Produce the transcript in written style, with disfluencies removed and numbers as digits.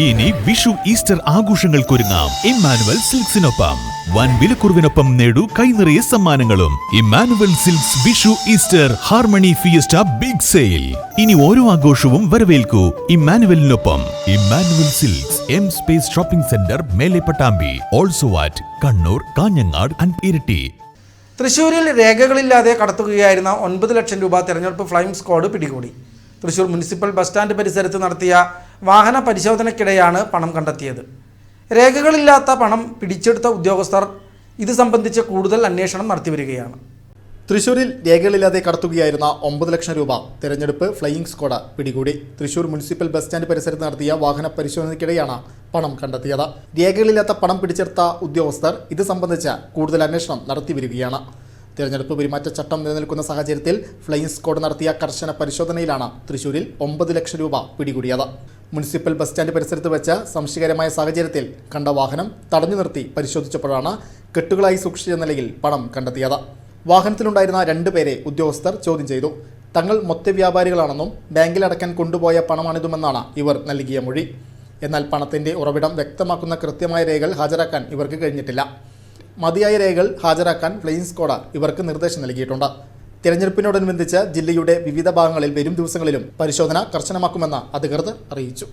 ഇനി വിഷു ഈസ്റ്റർ ആഘോഷങ്ങൾക്കൊരുങ്ങാം ഇമ്മാനുവൽ സിൽക്സിനൊപ്പം. വൻ വിലക്കുറവിനൊപ്പം നേടൂ കൈനിറയെ സമ്മാനങ്ങളും. Emmanuel silks Vishu Easter harmony fiesta big sale. ഇനി ഓരോ ആഘോഷവും വരവേൽക്കൂ ഇമ്മാനുവലിനൊപ്പം. Emmanuel silks M space shopping centre, Mele Pattambi, also at Kannur, Kanhangad and Iritty. തൃശ്ശൂരിൽ രേഖകളില്ലാതെ കടത്തുകയായിരുന്ന 9 ലക്ഷം രൂപ തെരഞ്ഞെടുപ്പ് ഫ്ലൈയിംഗ് സ്ക്വാഡ് പിടികൂടി. തൃശ്ശൂർ മുനിസിപ്പൽ ബസ് സ്റ്റാൻഡ് പരിസരത്ത് നടത്തിയ വാഹന പരിശോധനയ്ക്കിടെയാണ് പണം കണ്ടെത്തിയത്. രേഖകളില്ലാത്ത പണം പിടിച്ചെടുത്ത ഉദ്യോഗസ്ഥർ ഇത് സംബന്ധിച്ച് കൂടുതൽ അന്വേഷണം നടത്തിവരികയാണ്. തൃശ്ശൂരിൽ രേഖകളില്ലാതെ കടത്തുകയായിരുന്ന 9 ലക്ഷം രൂപ തെരഞ്ഞെടുപ്പ് ഫ്ലൈയിംഗ് സ്ക്വാഡ് പിടികൂടി. തൃശ്ശൂർ മുനിസിപ്പൽ ബസ് സ്റ്റാൻഡ് പരിസരത്ത് നടത്തിയ വാഹന പരിശോധനയ്ക്കിടെയാണ് പണം കണ്ടെത്തിയത്. രേഖകളില്ലാത്ത പണം പിടിച്ചെടുത്ത ഉദ്യോഗസ്ഥർ ഇത് സംബന്ധിച്ച് കൂടുതൽ അന്വേഷണം നടത്തിവരികയാണ്. തെരഞ്ഞെടുപ്പ് പെരുമാറ്റച്ചട്ടം നിലനിൽക്കുന്ന സാഹചര്യത്തിൽ ഫ്ലൈയിംഗ് സ്ക്വാഡ് നടത്തിയ കർശന പരിശോധനയിലാണ് തൃശ്ശൂരിൽ 9 ലക്ഷം രൂപ പിടികൂടിയത്. മുനിസിപ്പൽ ബസ് സ്റ്റാൻഡ് പരിസരത്ത് വെച്ച് സംശയകരമായ സാഹചര്യത്തിൽ കണ്ട വാഹനം തടഞ്ഞു നിർത്തി പരിശോധിച്ചപ്പോഴാണ് കെട്ടുകളായി സൂക്ഷിച്ച നിലയിൽ പണം കണ്ടെത്തിയത്. വാഹനത്തിലുണ്ടായിരുന്ന 2 പേരെ ഉദ്യോഗസ്ഥർ ചോദ്യം ചെയ്തു. തങ്ങൾ മൊത്തവ്യാപാരികളാണെന്നും ബാങ്കിൽ അടക്കാൻ കൊണ്ടുപോയ പണമാണിതുമെന്നാണ് ഇവർ നൽകിയ മൊഴി. എന്നാൽ പണത്തിന്റെ ഉറവിടം വ്യക്തമാക്കുന്ന കൃത്യമായ രേഖകൾ ഹാജരാക്കാൻ ഇവർക്ക് കഴിഞ്ഞിട്ടില്ല. മതിയായ രേഖകൾ ഹാജരാക്കാൻ ഫ്ലൈയിംഗ് സ്ക്വാഡ് ഇവർക്ക് നിർദ്ദേശം നൽകിയിട്ടുണ്ട്. തിരഞ്ഞെടുപ്പിനോടനുബന്ധിച്ച് ജില്ലയുടെ വിവിധ ഭാഗങ്ങളിൽ വരും ദിവസങ്ങളിലും പരിശോധന കർശനമാക്കുമെന്ന് അധികൃതർ അറിയിച്ചു.